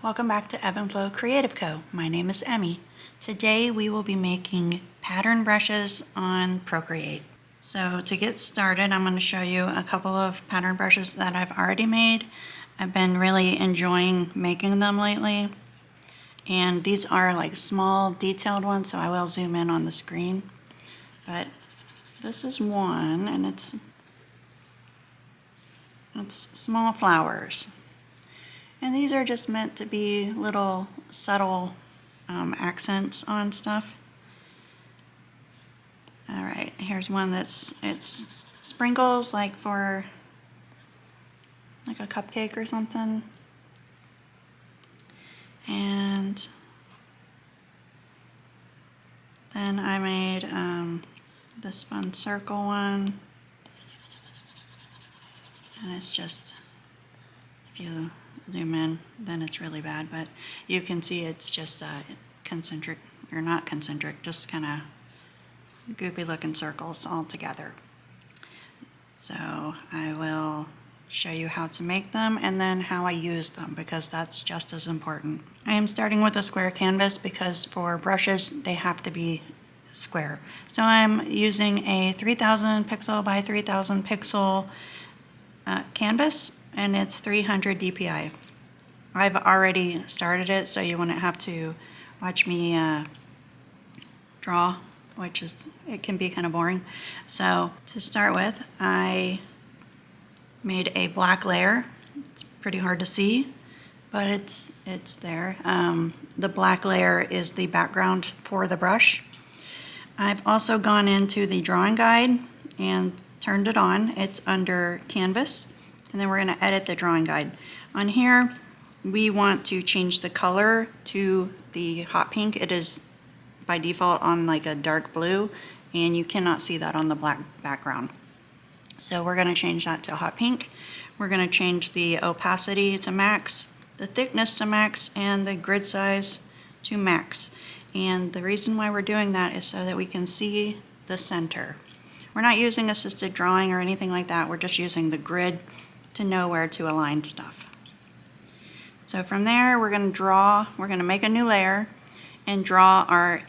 Welcome back to Ebb and Flow Creative Co. My name is Emmy. Today we will be making pattern brushes on Procreate. So to get started, I'm going to show you a couple of pattern brushes that I've already made. I've been really enjoying making them lately. And these are like small detailed ones, so I will zoom in on the screen. But this is one, and it's small flowers. And these are just meant to be little subtle accents on stuff. All right, here's one it's sprinkles, like for like a cupcake or something. And then I made this fun circle one. And it's just, if you zoom in, then it's really bad, but you can see it's just concentric, or not concentric, just kind of goofy looking circles all together. So I will show you how to make them and then how I use them, because that's just as important. I am starting with a square canvas because for brushes they have to be square. So I'm using a 3000 pixel by 3000 pixel canvas, and it's 300 dpi. I've already started it, so you wouldn't have to watch me draw, which it can be kind of boring. So to start with, I made a black layer. It's pretty hard to see, but it's there. The black layer is the background for the brush. I've also gone into the drawing guide and turned it on. It's under canvas, and then we're going to edit the drawing guide. On here, we want to change the color to the hot pink. It is by default on like a dark blue, and you cannot see that on the black background. So we're going to change that to hot pink. We're going to change the opacity to max, the thickness to max, and the grid size to max. And the reason why we're doing that is so that we can see the center. We're not using assisted drawing or anything like that. We're just using the grid to know where to align stuff. So from there, we're going to make a new layer and draw our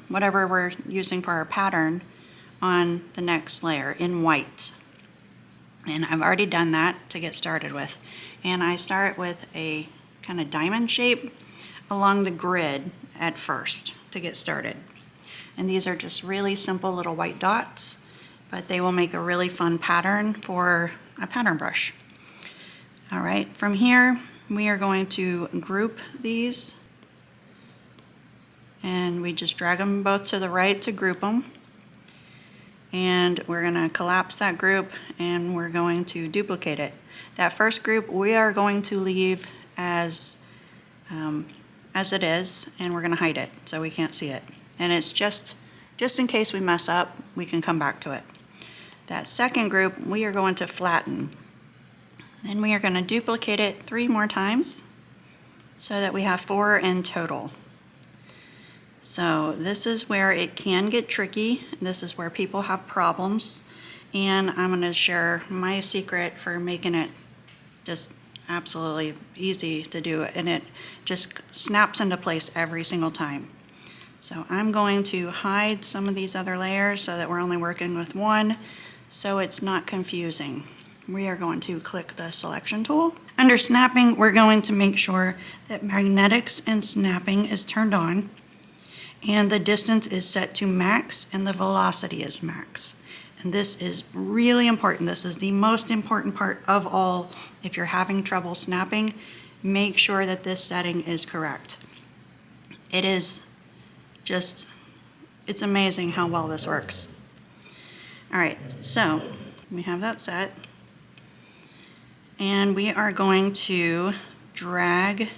whatever we're using for our pattern on the next layer in white. And I've already done that to get started with. And I start with a kind of diamond shape along the grid at first to get started. And these are just really simple little white dots, but they will make a really fun pattern for a pattern brush. All right, from here, we are going to group these, and we just drag them both to the right to group them. And we're going to collapse that group, and we're going to duplicate it. That first group we are going to leave as it is, and we're going to hide it so we can't see it. And it's just in case we mess up, we can come back to it. That second group we are going to flatten. Then we are going to duplicate it 3 more times so that we have 4 in total. So this is where it can get tricky. This is where people have problems. And I'm going to share my secret for making it just absolutely easy to do, and it just snaps into place every single time. So I'm going to hide some of these other layers so that we're only working with one, so it's not confusing. We are going to click the selection tool. Under snapping, we're going to make sure that magnetics and snapping is turned on, and the distance is set to max, and the velocity is max. And this is really important. This is the most important part of all. If you're having trouble snapping, make sure that this setting is correct. It is just, it's amazing how well this works. All right, so we have that set. And we are going to drag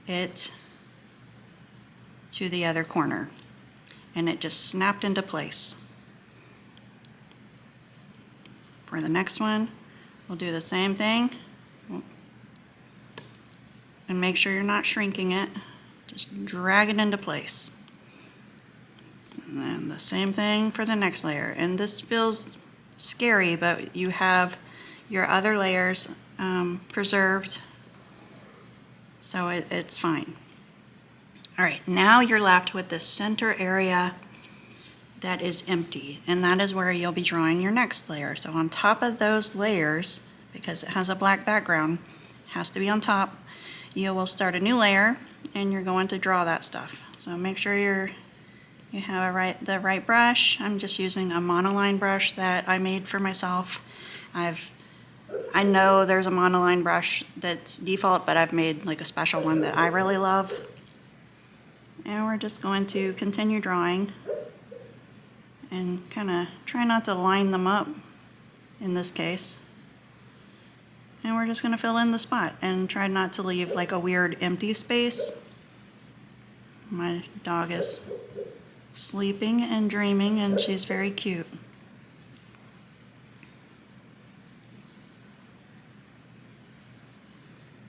it to the other corner. And it just snapped into place. For the next one, we'll do the same thing. And make sure you're not shrinking it. Just drag it into place. And then the same thing for the next layer. And this feels scary, but you have your other layers preserved So it's fine. All right, now you're left with the center area that is empty, and that is where you'll be drawing your next layer. So on top of those layers, because it has a black background, has to be on top, you will start a new layer and you're going to draw that stuff. So make sure you have the right brush. I'm just using a monoline brush that I made for myself. I know there's a monoline brush that's default, but I've made like a special one that I really love. And we're just going to continue drawing and kind of try not to line them up in this case. And we're just going to fill in the spot and try not to leave like a weird empty space. My dog is sleeping and dreaming, and she's very cute.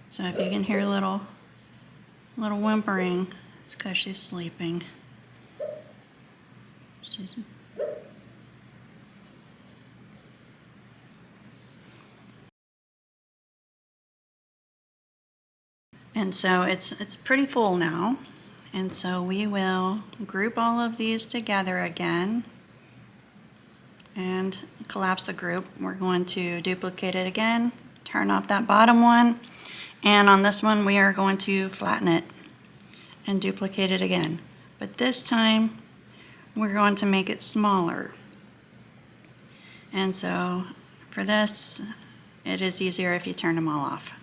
So if you can hear a little whimpering, it's because she's sleeping. And so it's pretty full now. And so we will group all of these together again and collapse the group. We're going to duplicate it again, turn off that bottom one, and on this one we are going to flatten it and duplicate it again. But this time we're going to make it smaller. And so for this, it is easier if you turn them all off.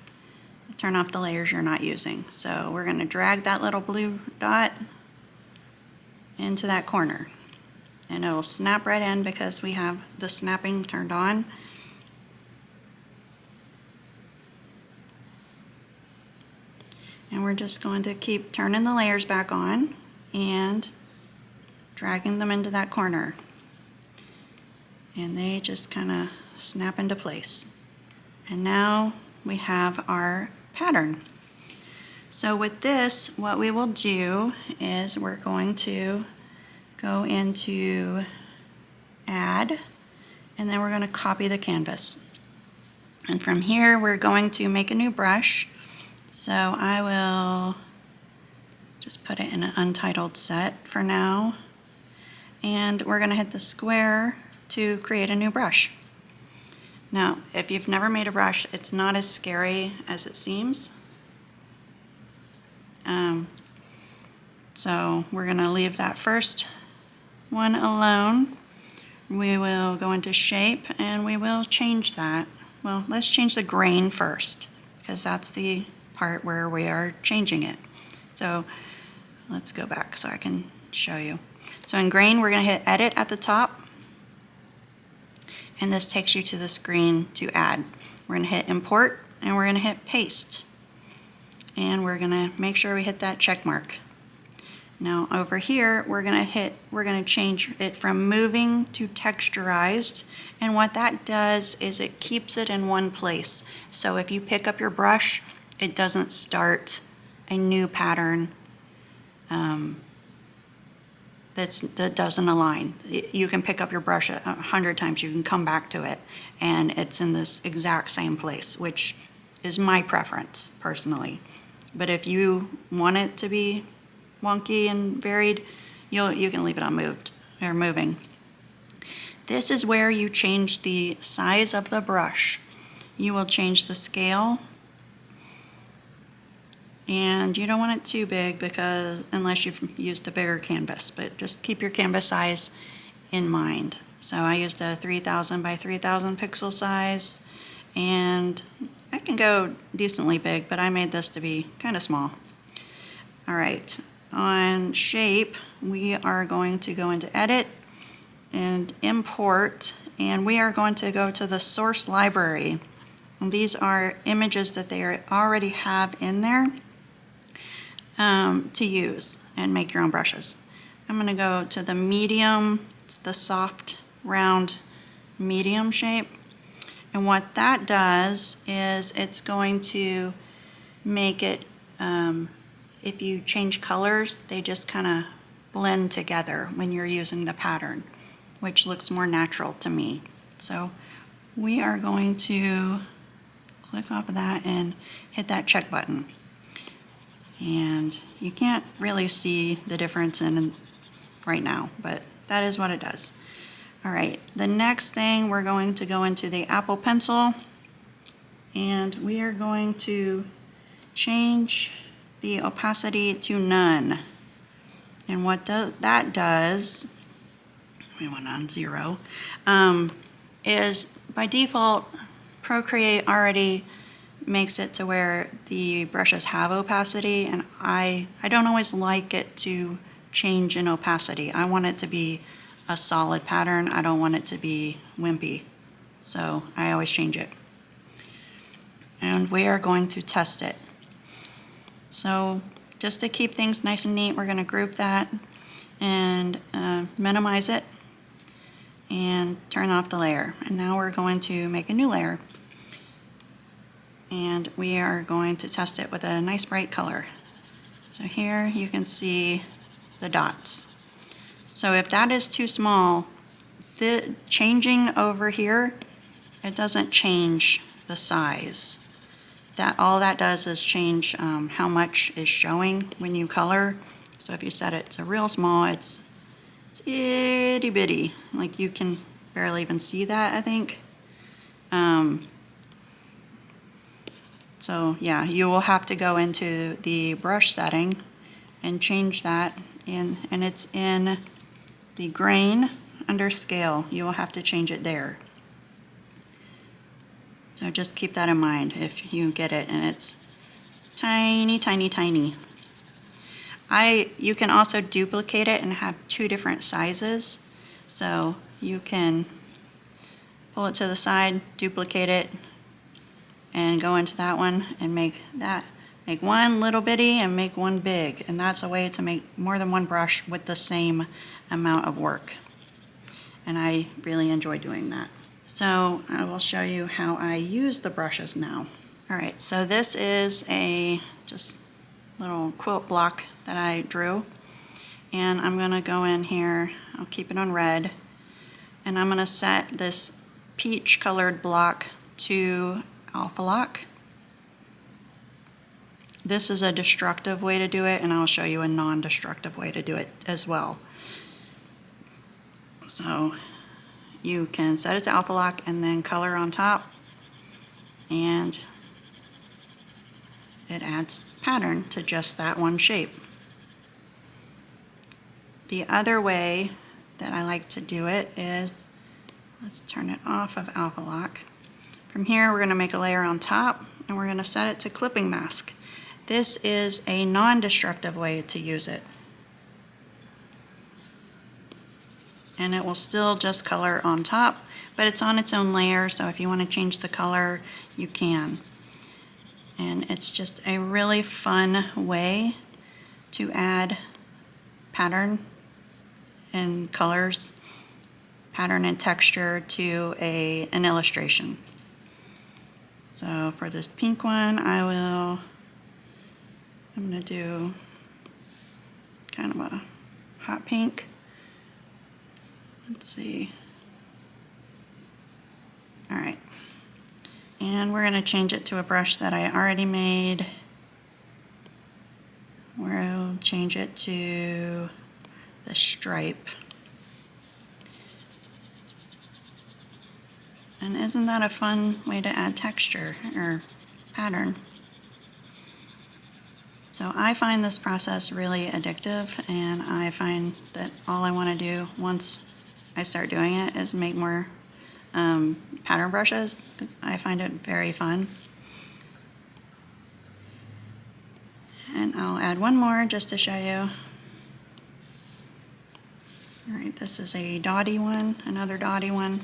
Turn off the layers you're not using. So we're going to drag that little blue dot into that corner. And it'll snap right in because we have the snapping turned on. And we're just going to keep turning the layers back on and dragging them into that corner. And they just kind of snap into place. And now we have our pattern. So with this, what we will do is we're going to go into Add, and then we're going to copy the canvas. And from here, we're going to make a new brush. So I will just put it in an untitled set for now. And we're going to hit the square to create a new brush. Now, if you've never made a brush, it's not as scary as it seems. So we're going to leave that first one alone. We will go into shape and we will change that. Well, let's change the grain first because that's the part where we are changing it. So let's go back so I can show you. So in grain, we're going to hit edit at the top. And this takes you to the screen to add. We're going to hit import and we're going to hit paste. And we're going to make sure we hit that check mark. Now over here, we're going to change it from moving to texturized. And what that does is it keeps it in one place. So if you pick up your brush, it doesn't start a new pattern that doesn't align. You can pick up your brush 100 times, you can come back to it, and it's in this exact same place, which is my preference personally. But if you want it to be wonky and varied, you can leave it on moving. This is where you change the size of the brush. You will change the scale. And you don't want it too big because unless you've used a bigger canvas, but just keep your canvas size in mind. So I used a 3000 by 3000 pixel size, and I can go decently big, but I made this to be kind of small. All right, on shape, we are going to go into edit and import, and we are going to go to the source library. And these are images that they already have in there. To use and make your own brushes. I'm going to go to the medium, the soft, round, medium shape. And what that does is it's going to make it, if you change colors, they just kind of blend together when you're using the pattern, which looks more natural to me. So we are going to click off of that and hit that check button. And you can't really see the difference in right now, but that is what it does. All right, the next thing, we're going to go into the Apple Pencil, and we are going to change the opacity to none. And what that does, we went on 0, is by default, Procreate already makes it to where the brushes have opacity, and I don't always like it to change in opacity. I want it to be a solid pattern. I don't want it to be wimpy. So I always change it. And we are going to test it. So just to keep things nice and neat, we're going to group that and minimize it and turn off the layer. And now we're going to make a new layer. And we are going to test it with a nice bright color. So here you can see the dots. So if that is too small, the changing over here, it doesn't change the size. All that does is change how much is showing when you color. So if you set it to real small, it's itty bitty. Like you can barely even see that, I think. So yeah, you will have to go into the brush setting and change that and it's in the grain under scale. You will have to change it there. So just keep that in mind if you get it and it's tiny, tiny, tiny. You can also duplicate it and have 2 different sizes. So you can pull it to the side, duplicate it, and go into that one and make one little bitty and make one big. And that's a way to make more than one brush with the same amount of work. And I really enjoy doing that. So I will show you how I use the brushes now. All right, so this is a just little quilt block that I drew. And I'm gonna go in here, I'll keep it on red, and I'm gonna set this peach colored block to alpha lock. This is a destructive way to do it, and I'll show you a non-destructive way to do it as well. So you can set it to alpha lock and then color on top, and it adds pattern to just that one shape. The other way that I like to do it is, let's turn it off of alpha lock. From here we're going to make a layer on top and we're going to set it to clipping mask. This is a non-destructive way to use it. And it will still just color on top, but it's on its own layer, so if you want to change the color, you can. And it's just a really fun way to add pattern and colors, pattern and texture to an illustration. So for this pink one, I'm going to do kind of a hot pink. Let's see. All right. And we're going to change it to a brush that I already made. We'll change it to the stripe. And isn't that a fun way to add texture or pattern? So I find this process really addictive, and I find that all I want to do once I start doing it is make more pattern brushes, because I find it very fun. And I'll add one more just to show you. All right, this is a dotty one, another dotty one.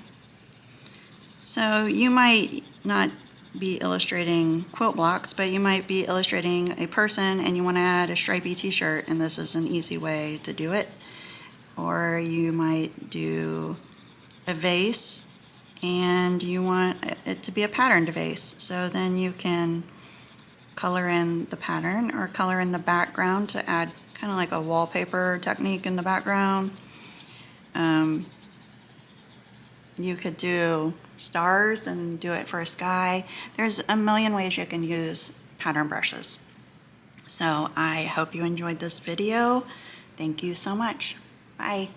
So you might not be illustrating quilt blocks, but you might be illustrating a person and you want to add a stripy t-shirt, and this is an easy way to do it. Or you might do a vase and you want it to be a patterned vase, so then you can color in the pattern or color in the background to add kind of like a wallpaper technique in the background. You could do stars and do it for a sky. There's a million ways you can use pattern brushes. So I hope you enjoyed this video. Thank you so much. Bye.